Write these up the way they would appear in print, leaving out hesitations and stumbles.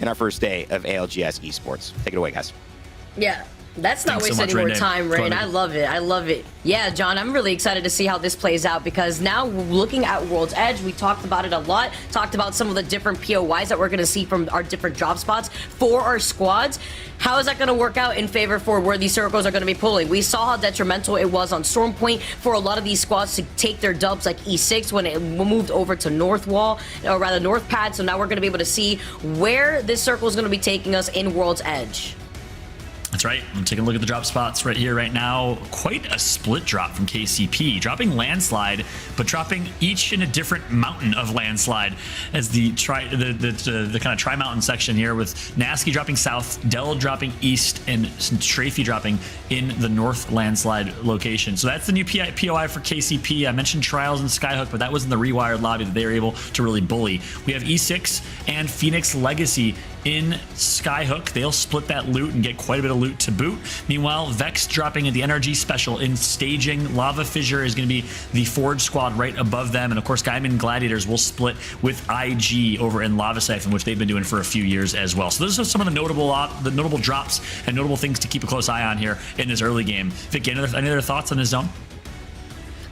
in our first day of ALGS esports. Take it away, guys. Yeah. Let's not waste any more time, Rain. I love it. I love it. Yeah, John, I'm really excited to see how this plays out because now looking at World's Edge, we talked about it a lot, talked about some of the different POIs that we're going to see from our different drop spots for our squads. How is that going to work out in favor for where these circles are going to be pulling? We saw how detrimental it was on Storm Point for a lot of these squads to take their dubs like E6 when it moved over to North Wall, or rather North Pad. So now we're going to be able to see where this circle is going to be taking us in World's Edge. That's right. I'm taking a look at the drop spots right here, right now. Quite a split drop from KCP. Dropping Landslide, but dropping each in a different mountain of Landslide as the kind of tri-mountain section here with Nasky dropping south, Dell dropping east, and Strafey dropping in the north Landslide location. So that's the new POI for KCP. I mentioned Trials and Skyhook, but that was in the rewired lobby that they were able to really bully. We have E6 and Phoenix Legacy in Skyhook. They'll split that loot and get quite a bit of loot to boot. Meanwhile, Vex dropping at the NRG special in staging. Lava Fissure is going to be the Forge squad right above them. And of course, Gaiman Gladiators will split with IG over in Lava Siphon, which they've been doing for a few years as well. So those are some of the notable drops and notable things to keep a close eye on here in this early game. Vicky, any other thoughts on this zone?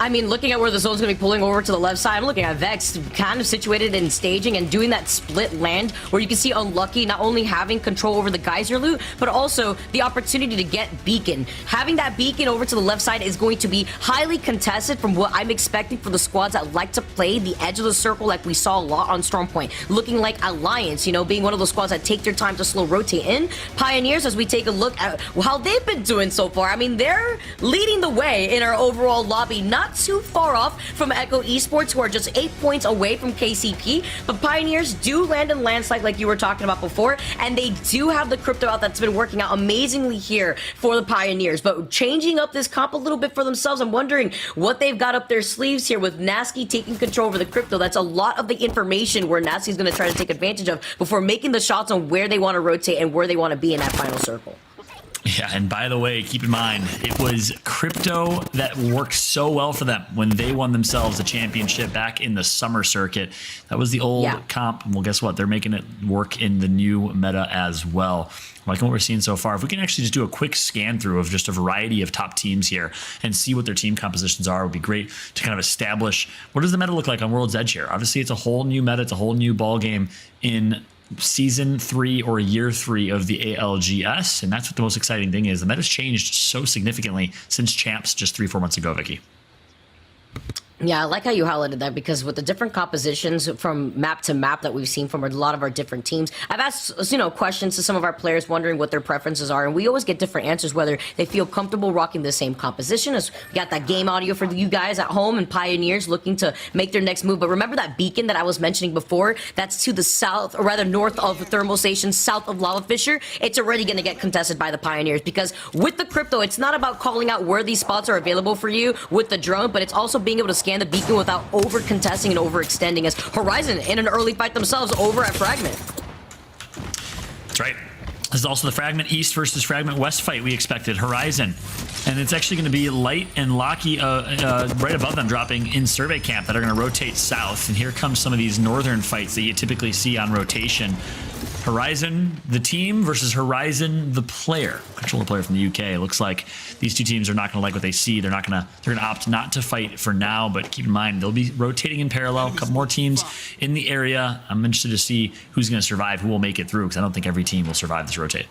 I mean, looking at where the zone's going to be pulling over to the left side, I'm looking at Vex kind of situated in staging and doing that split land where you can see Unlucky not only having control over the geyser loot, but also the opportunity to get Beacon. Having that Beacon over to the left side is going to be highly contested from what I'm expecting for the squads that like to play the edge of the circle like we saw a lot on Storm Point. Looking like Alliance, you know, being one of those squads that take their time to slow rotate in. Pioneers, as we take a look at how they've been doing so far, I mean, they're leading the way in our overall lobby, not too far off from Echo Esports, who are just 8 points away from KCP, but Pioneers do land in Landslide like you were talking about before, and they do have the crypto out that's been working out amazingly here for the Pioneers, but changing up this comp a little bit for themselves. I'm wondering what they've got up their sleeves here with Nasky taking control over the crypto. That's a lot of the information where Nasky's going to try to take advantage of before making the shots on where they want to rotate and where they want to be in that final circle. Yeah, and by the way, keep in mind, it was crypto that worked so well for them when they won themselves a championship back in the summer circuit. That was the old comp. Well, guess what? They're making it work in the new meta as well. Like what we're seeing so far, if we can actually just do a quick scan through of just a variety of top teams here and see what their team compositions are, it would be great to kind of establish what does the meta look like on World's Edge here. Obviously, it's a whole new meta. It's a whole new ball game in season 3 or year 3 of the ALGS, and that's what the most exciting thing is. The meta's changed so significantly since Champs just 3-4 months ago, Vicky. Yeah, I like how you highlighted that because with the different compositions from map to map that we've seen from a lot of our different teams, I've asked, you know, questions to some of our players wondering what their preferences are, and we always get different answers whether they feel comfortable rocking the same composition. As we got that game audio for you guys at home and Pioneers looking to make their next move. But remember that beacon that I was mentioning before? That's to the south, or rather north of the thermal station, south of Lava Fissure. It's already going to get contested by the Pioneers because with the crypto, it's not about calling out where these spots are available for you with the drone, but it's also being able to scan the beacon without over contesting and overextending, as Horizon in an early fight themselves over at Fragment. That's right. This is also the Fragment East versus Fragment West fight we expected. Horizon. And it's actually going to be Light and Locky right above them dropping in Survey Camp that are going to rotate south. And here comes some of these northern fights that you typically see on rotation. Horizon, the team, versus Horizon, the player. Controller player from the UK. It looks like these two teams are not going to like what they see. They're going to opt not to fight for now, but keep in mind, they'll be rotating in parallel. A couple more teams in the area. I'm interested to see who's going to survive, who will make it through, because I don't think every team will survive this rotate.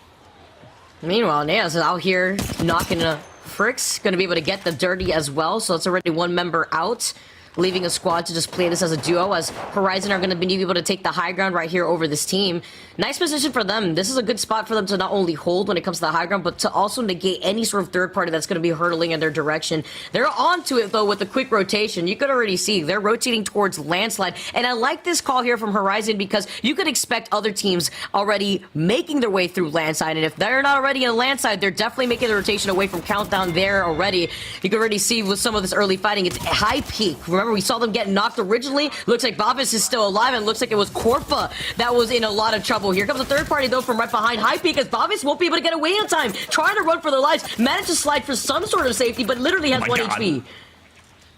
Meanwhile, Nea's out here knocking a Fricks, going to be able to get the dirty as well, so it's already one member out, leaving a squad to just play this as a duo, as Horizon are going to be able to take the high ground right here over this team. Nice position for them. This is a good spot for them to not only hold when it comes to the high ground, but to also negate any sort of third party that's going to be hurtling in their direction. They're onto it, though, with the quick rotation. You could already see they're rotating towards Landslide. And I like this call here from Horizon because you could expect other teams already making their way through Landslide. And if they're not already in Landslide, they're definitely making the rotation away from Countdown there already. You can already see with some of this early fighting, it's high peak. Remember, we saw them get knocked originally. Looks like Bavis is still alive, and looks like it was Corpa that was in a lot of trouble. Here comes a third party, though, from right behind High Peak, as Bavis won't be able to get away in time. Trying to run for their lives. Managed to slide for some sort of safety, but literally has 1 HP.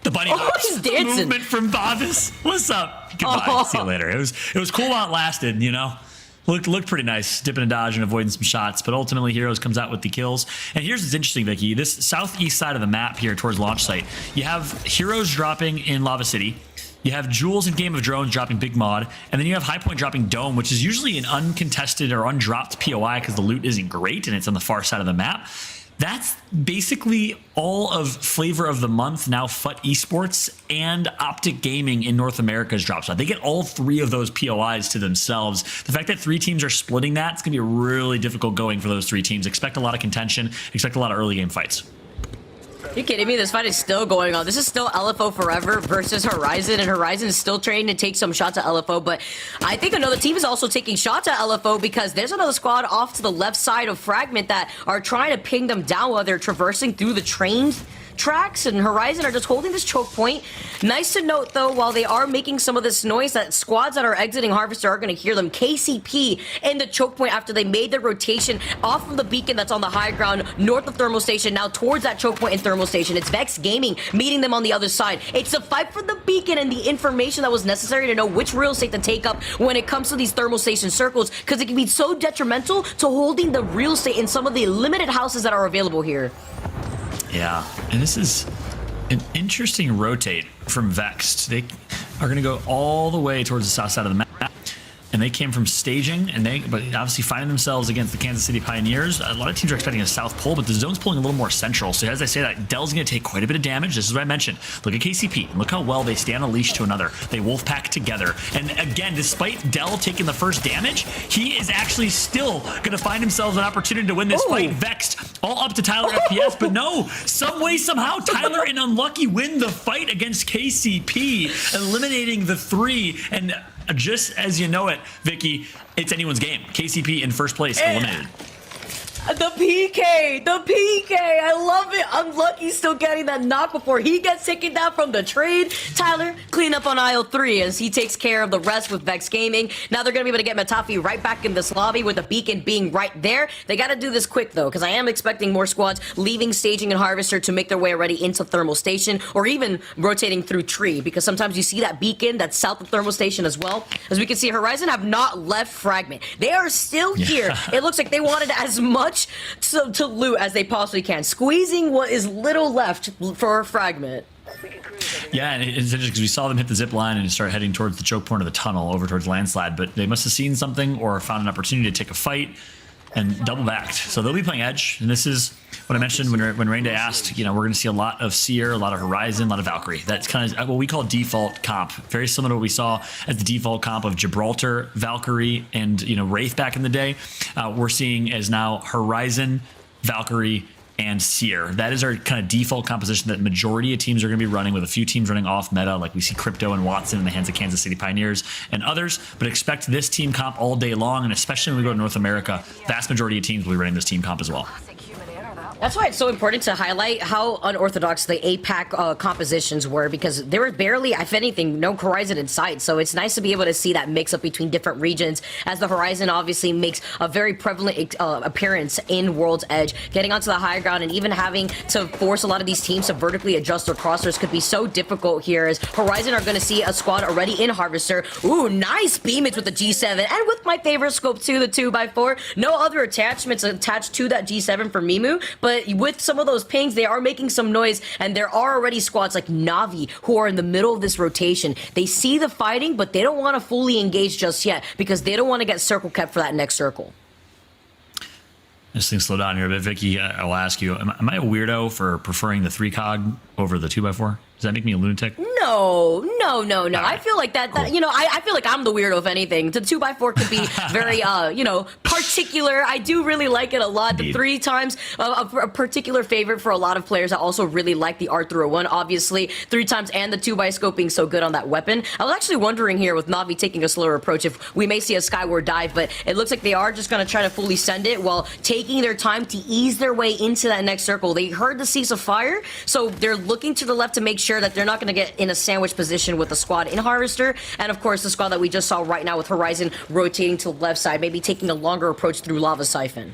The bunny hops, the movement from Bavis. What's up? Goodbye. See you later. It was cool while it lasted, you know? Looked pretty nice, dipping and dodging, avoiding some shots, but ultimately Heroes comes out with the kills. And here's what's interesting, Vicky. This southeast side of the map here towards launch site, you have Heroes dropping in Lava City. You have Jules in Game of Drones dropping Big Mod, and then you have High Point dropping Dome, which is usually an uncontested or undropped POI because the loot isn't great and it's on the far side of the map. That's basically all of Flavor of the Month, now FUT Esports, and Optic Gaming in North America's drop spot. They get all 3 of those POIs to themselves. The fact that 3 teams are splitting that, it's going to be really difficult going for those 3 teams. Expect a lot of contention. Expect a lot of early game fights. You kidding me? This fight is still going on. This is still LFO Forever versus Horizon, and Horizon is still trying to take some shots at LFO, but I think another team is also taking shots at LFO because there's another squad off to the left side of Fragment that are trying to ping them down while they're traversing through the train tracks, and Horizon are just holding this choke point. Nice to note, though, while they are making some of this noise, that squads that are exiting Harvester are going to hear them. KCP in the choke point after they made their rotation off of the beacon that's on the high ground north of Thermal Station, now towards that choke point in Thermal Station. It's Vex Gaming meeting them on the other side. It's a fight for the beacon and the information that was necessary to know which real estate to take up when it comes to these Thermal Station circles, because it can be so detrimental to holding the real estate in some of the limited houses that are available here. Yeah, and this is an interesting rotate from Vexed. They are going to go all the way towards the south side of the map. And they came from staging, but obviously finding themselves against the Kansas City Pioneers. A lot of teams are expecting a south pull, but the zone's pulling a little more central. So as I say that, Dell's going to take quite a bit of damage. This is what I mentioned. Look at KCP. Look how well they stay on a leash to another. They wolfpack together. And again, despite Dell taking the first damage, he is actually still going to find himself an opportunity to win this fight. Vexed, all up to Tyler FPS, but no, some way, somehow, Tyler and Unlucky win the fight against KCP, eliminating the 3. And just as you know it, Vicky, it's anyone's game. KCP in first place, eliminated. The PK! The PK! I love it! Unlucky still getting that knock before he gets taken down from the trade. Tyler, clean up on aisle 3 as he takes care of the rest with Vex Gaming. Now they're going to be able to get Matafi right back in this lobby with the beacon being right there. They got to do this quick, though, because I am expecting more squads leaving Staging and Harvester to make their way already into Thermal Station, or even rotating through Tree, because sometimes you see that beacon that's south of Thermal Station as well. As we can see, Horizon have not left Fragment. They are still here. It looks like they wanted as much to loot as they possibly can, squeezing what is little left for Fragment. Yeah, and it's interesting because we saw them hit the zip line and start heading towards the choke point of the tunnel over towards Landslide, but they must have seen something or found an opportunity to take a fight and double backed. So they'll be playing Edge, and this is what I mentioned when Rainday asked, we're going to see a lot of Seer, a lot of Horizon, a lot of Valkyrie. That's kind of what we call default comp, very similar to what we saw as the default comp of Gibraltar, Valkyrie, and Wraith back in the day. We're seeing as now Horizon, Valkyrie, and Seer. That is our kind of default composition that majority of teams are going to be running, with a few teams running off meta, like we see Crypto and Watson in the hands of Kansas City Pioneers and others. But expect this team comp all day long, and especially when we go to North America, vast majority of teams will be running this team comp as well. That's why it's so important to highlight how unorthodox the APAC compositions were, because there were barely, if anything, no Horizon in sight. So it's nice to be able to see that mix up between different regions, as the Horizon obviously makes a very prevalent appearance in World's Edge. Getting onto the high ground and even having to force a lot of these teams to vertically adjust their crossers could be so difficult here, as Horizon are going to see a squad already in Harvester. Ooh, nice beamage with the G7, and with my favorite scope 2, the 2x4. No other attachments attached to that G7 for Mimu, but with some of those pings, they are making some noise, and there are already squads like Navi who are in the middle of this rotation. They see the fighting, but they don't want to fully engage just yet, because they don't want to get circle kept for that next circle. This thing slow down here a bit, Vicky. I will ask you, am I a weirdo for preferring the 3-cog over the 2x4? Does that make me a lunatic? No. Right. I feel like that, Cool. I feel like I'm the weirdo, if anything. The 2x4 could be very, particular. I do really like it a lot. Indeed. The 3 times, a particular favorite for a lot of players. I also really like the R301, obviously. 3 times and the 2x scope being so good on that weapon. I was actually wondering here, with Navi taking a slower approach, if we may see a Skyward dive, but it looks like they are just going to try to fully send it while taking their time to ease their way into that next circle. They heard the cease of fire, so they're looking to the left to make sure that they're not going to get in a sandwich position with the squad in Harvester, and of course the squad that we just saw right now with Horizon rotating to the left side, maybe taking a longer approach through Lava Siphon.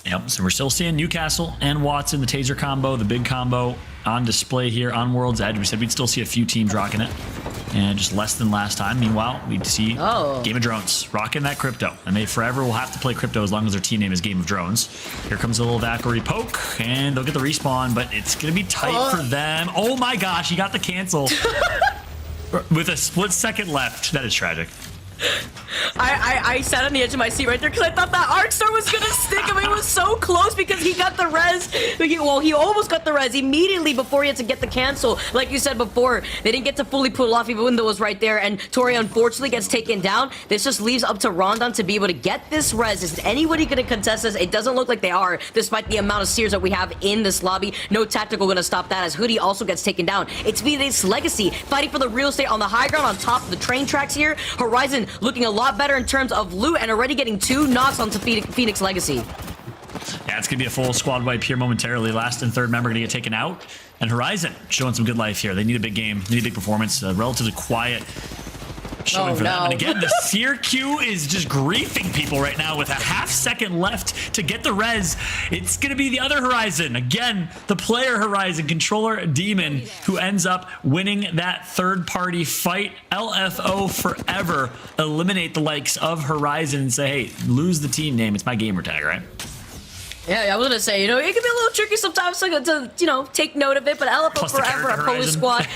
Yep, so we're still seeing Newcastle and Watson, the taser combo, the big combo on display here on World's Edge. We said we'd still see a few teams rocking it. And just less than last time. Meanwhile, we see Game of Drones rocking that crypto. And they forever will have to play crypto as long as their team name is Game of Drones. Here comes a little Valkyrie poke, and they'll get the respawn, but it's going to be tight for them. Oh my gosh, he got the cancel with a split second left. That is tragic. I sat on the edge of my seat right there because I thought that Arc Star was gonna stick him. It was so close because he got the res. Well, he almost got the res immediately before he had to get the cancel. Like you said before, they didn't get to fully pull it off even though it was right there. And Tori unfortunately gets taken down. This just leaves up to Rondon to be able to get this res. Is anybody gonna contest this? It doesn't look like they are, despite the amount of seers that we have in this lobby. No tactical gonna stop that as Hoodie also gets taken down. It's VD's Legacy fighting for the real estate on the high ground on top of the train tracks here. Horizon looking a lot better in terms of loot and already getting 2 knocks onto Phoenix Legacy. Yeah, it's going to be a full squad wipe here momentarily. Last and third member going to get taken out. And Horizon showing some good life here. They need a big game, need a big performance, relatively quiet showing for them. And again, the Seer Q is just griefing people right now with a half-second left to get the res. It's going to be the other Horizon. Again, the player Horizon, controller Demon, who ends up winning that third-party fight. LFO forever eliminate the likes of Horizon and say, hey, lose the team name. It's my gamer tag, right? Yeah, I was gonna say, it can be a little tricky sometimes to take note of it, but LFO forever, a Polish squad.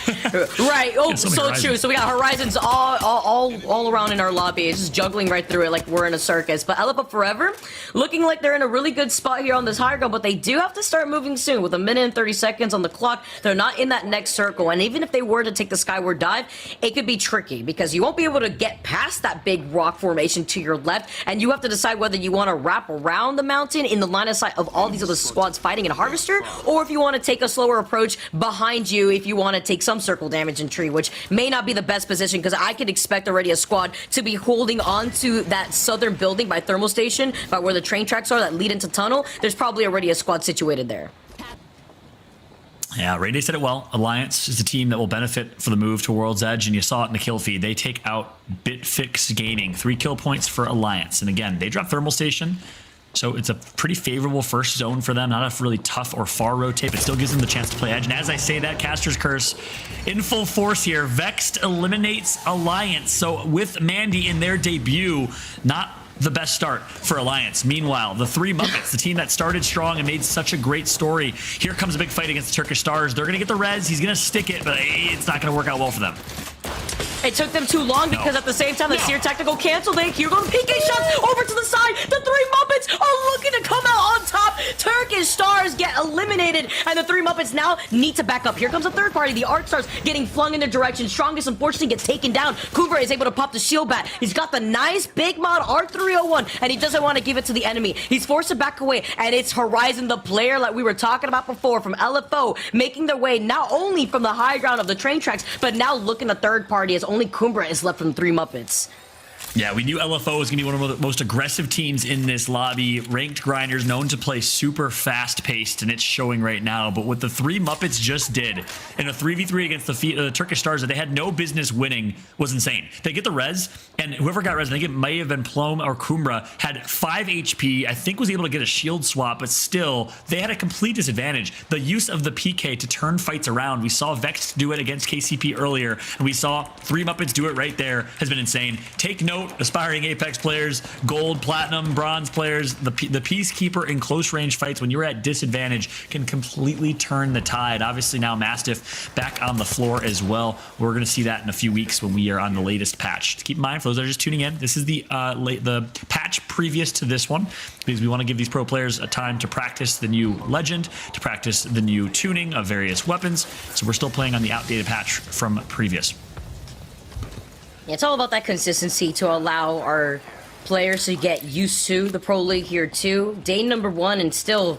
Right, so true. So we got Horizons all around in our lobby. It's just juggling right through it like we're in a circus. But LFO forever, looking like they're in a really good spot here on this high ground, but they do have to start moving soon. With 1 minute and 30 seconds on the clock, they're not in that next circle. And even if they were to take the skyward dive, it could be tricky because you won't be able to get past that big rock formation to your left, and you have to decide whether you want to wrap around the mountain in the line of sight of all these other squads fighting in Harvester, or if you want to take a slower approach behind you if you want to take some circle damage in tree, which may not be the best position because I could expect already a squad to be holding on to that southern building by thermal station, by where the train tracks are that lead into tunnel. There's probably already a squad situated there. Yeah, Rayday said it well. Alliance is the team that will benefit for the move to World's Edge, and you saw it in the kill feed. They take out Bitfix Gaming. 3 kill points for Alliance. And again, they drop thermal station. So it's a pretty favorable first zone for them. Not a really tough or far rotate, but still gives them the chance to play edge. And as I say that, Caster's Curse in full force here. Vexed eliminates Alliance. So with Mandy in their debut, not the best start for Alliance. Meanwhile, the 3 Muppets, the team that started strong and made such a great story. Here comes a big fight against the Turkish Stars. They're going to get the res. He's going to stick it, but it's not going to work out well for them. It took them too long because at the same time, the Seer Tactical canceled it. Here go the PK shots over to the side. The 3 Muppets are looking to come out on top. Turkish Stars get eliminated, and the 3 Muppets now need to back up. Here comes a third party. The Arc Stars getting flung in their direction. Strongest, unfortunately, gets taken down. Kubra is able to pop the shield bat. He's got the nice big mod R301, and he doesn't want to give it to the enemy. He's forced to back away, and it's Horizon, the player like we were talking about before, from LFO, making their way not only from the high ground of the train tracks, but now looking at third party as only Kumbra is left from 3 Muppets. Yeah, we knew LFO was going to be one of the most aggressive teams in this lobby. Ranked grinders, known to play super fast-paced, and it's showing right now. But what the 3 Muppets just did in a 3v3 against the Turkish Stars that they had no business winning was insane. They get the res, and whoever got res, I think it may have been Plome or Kumbra, had 5 HP, I think was able to get a shield swap, but still, they had a complete disadvantage. The use of the PK to turn fights around, we saw Vex do it against KCP earlier, and we saw 3 Muppets do it right there, has been insane. Take note, aspiring Apex players, gold, platinum, bronze players, the Peacekeeper in close range fights when you're at disadvantage can completely turn the tide. Obviously now Mastiff back on the floor as well. We're going to see that in a few weeks when we are on the latest patch. Keep in mind, for those that are just tuning in, this is the patch previous to this one, because we want to give these pro players a time to practice the new legend, to practice the new tuning of various weapons. So we're still playing on the outdated patch from previous. It's all about that consistency to allow our players to get used to the Pro League here too. Day number 1 and still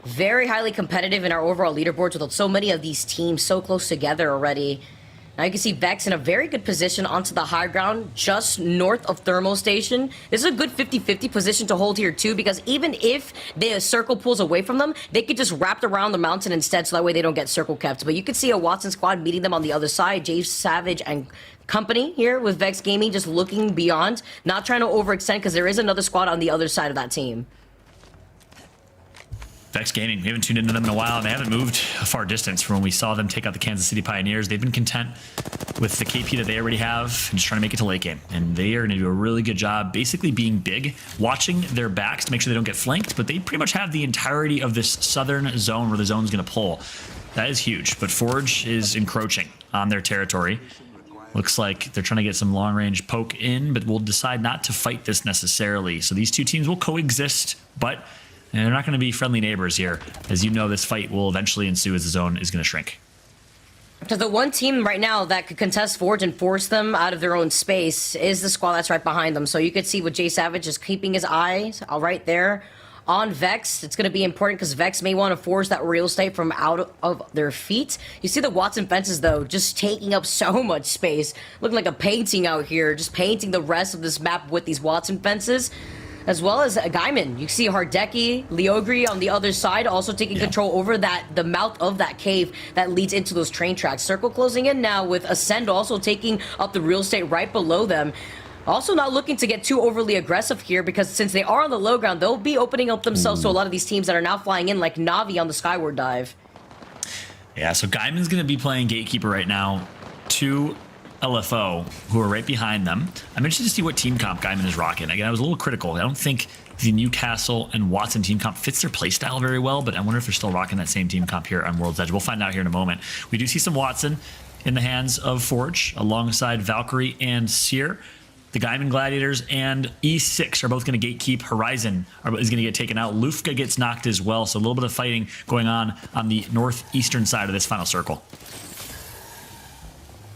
very highly competitive in our overall leaderboards with so many of these teams so close together already. Now you can see Vex in a very good position onto the high ground just north of Thermal Station. This is a good 50-50 position to hold here too, because even if the circle pulls away from them, they could just wrap around the mountain instead, so that way they don't get circle kept. But you could see a Watson squad meeting them on the other side. Jay Savage and company here with Vex Gaming just looking beyond, not trying to overextend because there is another squad on the other side of that team. Vex Gaming, we haven't tuned into them in a while, and they haven't moved a far distance from when we saw them take out the Kansas City Pioneers. They've been content with the KP that they already have and just trying to make it to late game. And they are going to do a really good job basically being big, watching their backs to make sure they don't get flanked, but they pretty much have the entirety of this southern zone where the zone's going to pull. That is huge, but Forge is encroaching on their territory. Looks like they're trying to get some long-range poke in, but will decide not to fight this necessarily. So these two teams will coexist, but they're not going to be friendly neighbors here. As you know, this fight will eventually ensue as the zone is going to shrink. So the one team right now that could contest Forge and force them out of their own space is the squad that's right behind them. So you could see with Jay Savage is keeping his eyes right there on Vex. It's going to be important because Vex may want to force that real estate from out of their feet. You see the Watson fences, though, just taking up so much space. Looking like a painting out here, just painting the rest of this map with these Watson fences. As well as Gaiman. You see Hardeki, Leogri on the other side, also taking control over the mouth of that cave that leads into those train tracks. Circle closing in now with Ascend also taking up the real estate right below them. Also not looking to get too overly aggressive here because since they are on the low ground, they'll be opening up themselves to a lot of these teams that are now flying in like Navi on the Skyward Dive. Yeah, so Gaiman's going to be playing Gatekeeper right now. Two LFO, who are right behind them. I'm interested to see what team comp Gaiman is rocking. Again, I was a little critical. I don't think the Newcastle and Watson team comp fits their playstyle very well, but I wonder if they're still rocking that same team comp here on World's Edge. We'll find out here in a moment. We do see some Watson in the hands of Forge alongside Valkyrie and Seer. The Gaiman Gladiators and E6 are both going to gatekeep. Horizon is going to get taken out. Lufka gets knocked as well, so a little bit of fighting going on the northeastern side of this final circle.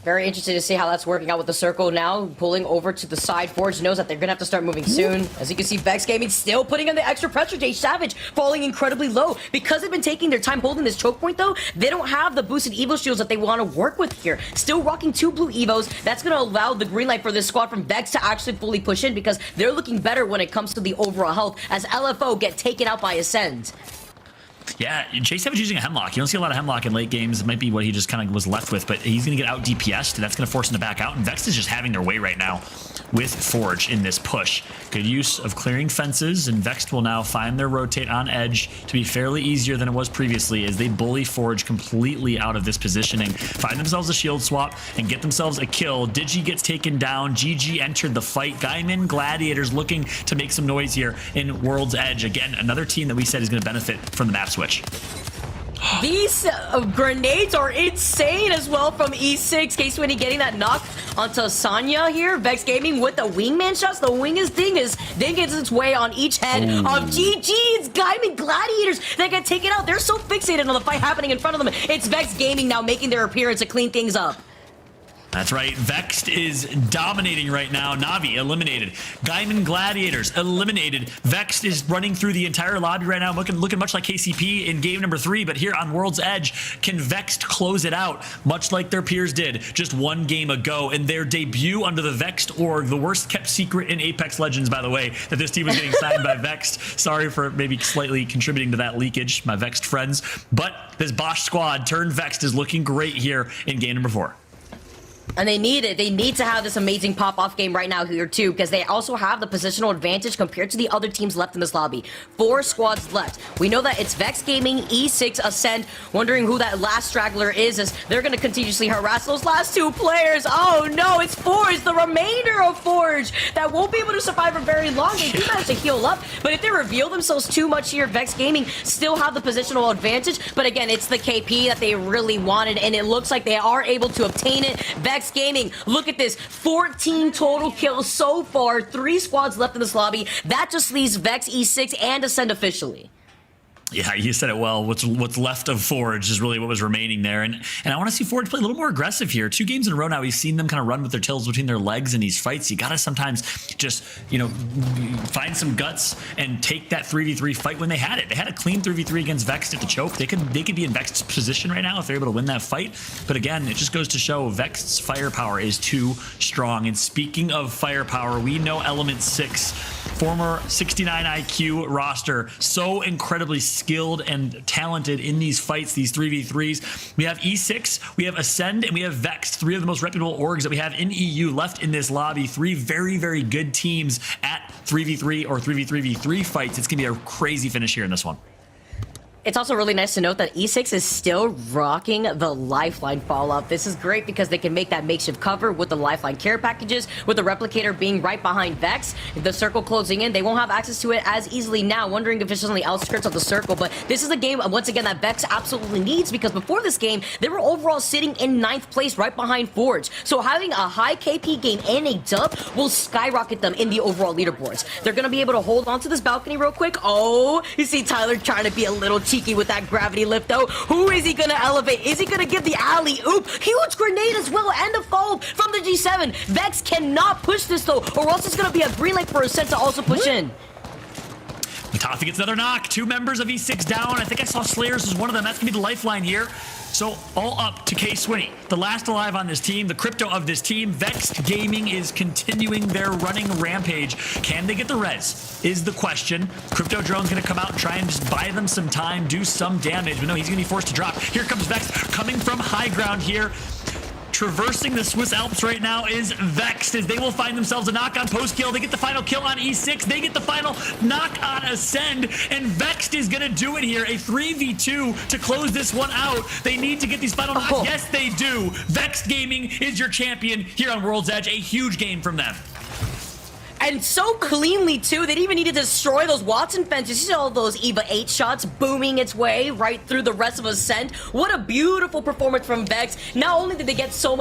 Very interested to see how that's working out with the circle now. Pulling over to the side. Forge knows that they're going to have to start moving soon. As you can see, Vex Gaming still putting on the extra pressure. Jay Savage falling incredibly low. Because they've been taking their time holding this choke point, though, they don't have the boosted Evo shields that they want to work with here. Still rocking 2 blue Evos. That's going to allow the green light for this squad from Vex to actually fully push in because they're looking better when it comes to the overall health as LFO get taken out by Ascend. Yeah, Jay Savage using a Hemlock. You don't see a lot of Hemlock in late games. It might be what he just kind of was left with, but he's going to get out DPS'd. That's going to force him to back out, and Vex is just having their way right now with Forge in this push. Good use of clearing fences, and Vex will now find their rotate on edge to be fairly easier than it was previously as they bully Forge completely out of this positioning. Find themselves a shield swap and get themselves a kill. Digi gets taken down. GG entered the fight. Gaiman Gladiators looking to make some noise here in World's Edge. Again, another team that we said is going to benefit from the map switch. These grenades are insane as well from E6. K-Swinny getting that knock onto Sanya here. Vex Gaming with the wingman shots. The wingus dingus gets its way on each head of GG. It's Gaiman Gladiators that get taken out. They're so fixated on the fight happening in front of them. It's Vex Gaming now making their appearance to clean things up. That's right. Vexed is dominating right now. Navi eliminated. Gaiman Gladiators eliminated. Vexed is running through the entire lobby right now, looking much like KCP in game number 3. But here on World's Edge, can Vexed close it out, much like their peers did just 1 game ago in their debut under the Vexed org, the worst kept secret in Apex Legends, by the way, that this team was getting signed by Vexed. Sorry for maybe slightly contributing to that leakage, my Vexed friends. But this Bosch squad turned Vexed is looking great here in game number 4. And they need it. They need to have this amazing pop-off game right now here, too, because they also have the positional advantage compared to the other teams left in this lobby. 4 squads left. We know that it's Vex Gaming, E6, Ascend, wondering who that last straggler is, as they're going to continuously harass those last 2 players. Oh, no, it's Forge, the remainder of Forge, that won't be able to survive for very long. They do manage to heal up, but if they reveal themselves too much here, Vex Gaming still have the positional advantage, but again, it's the KP that they really wanted, and it looks like they are able to obtain it. Vex Gaming, look at this, 14 total kills so far, 3 squads left in this lobby. That just leaves Vex, E6, and Ascend officially. Yeah, you said it well. What's left of Forge is really what was remaining there. And I want to see Forge play a little more aggressive here. 2 games in a row now, we've seen them kind of run with their tails between their legs in these fights. You got to sometimes just, find some guts and take that 3v3 fight when they had it. They had a clean 3v3 against Vexed at the choke. They could be in Vexed's position right now if they're able to win that fight. But again, it just goes to show Vexed's firepower is too strong. And speaking of firepower, we know Element 6, former 69 IQ roster, so incredibly skilled and talented in these fights, these 3v3s. We have E6, we have Ascend, and we have Vex, 3 of the most reputable orgs that we have in EU left in this lobby. 3 very, very good teams at 3v3 or 3v3v3 fights. It's going to be a crazy finish here in this one. It's also really nice to note that E6 is still rocking the Lifeline Fallout. This is great because they can make that makeshift cover with the Lifeline care packages, with the Replicator being right behind Vex. The circle closing in, they won't have access to it as easily now, wondering if it's just on the outskirts of the circle. But this is a game, once again, that Vex absolutely needs, because before this game, they were overall sitting in 9th place right behind Forge. So having a high KP game and a dub will skyrocket them in the overall leaderboards. They're going to be able to hold on to this balcony real quick. Oh, you see Tyler trying to be a little cheeky with that gravity lift, though. Who is he gonna elevate? Is he gonna give the alley-oop? Huge grenade as well, and a fall from the G7. Vex cannot push this, though, or else it's gonna be a green light for Ascent to also push in. Toffee gets another knock. 2 members of E6 down. I think I saw Slayers as one of them. That's gonna be the lifeline here. So all up to K-Swinny, the last alive on this team, the crypto of this team. Vexed Gaming is continuing their running rampage. Can they get the res is the question. Crypto Drone's going to come out and try and just buy them some time, do some damage. But no, he's going to be forced to drop. Here comes Vex coming from high ground here. Traversing the Swiss Alps right now is Vexed, as they will find themselves a knock on post kill. They get the final kill on E6. They get the final knock on Ascend, and Vexed is gonna do it here. A 3v2 to close this one out. They need to get these final knocks. Yes, they do. Vexed Gaming is your champion here on World's Edge. A huge game from them. And so cleanly, too. They didn't even need to destroy those Watson fences. You see all those EVA 8 shots booming its way right through the rest of Ascent. What a beautiful performance from Vex. Not only did they get so much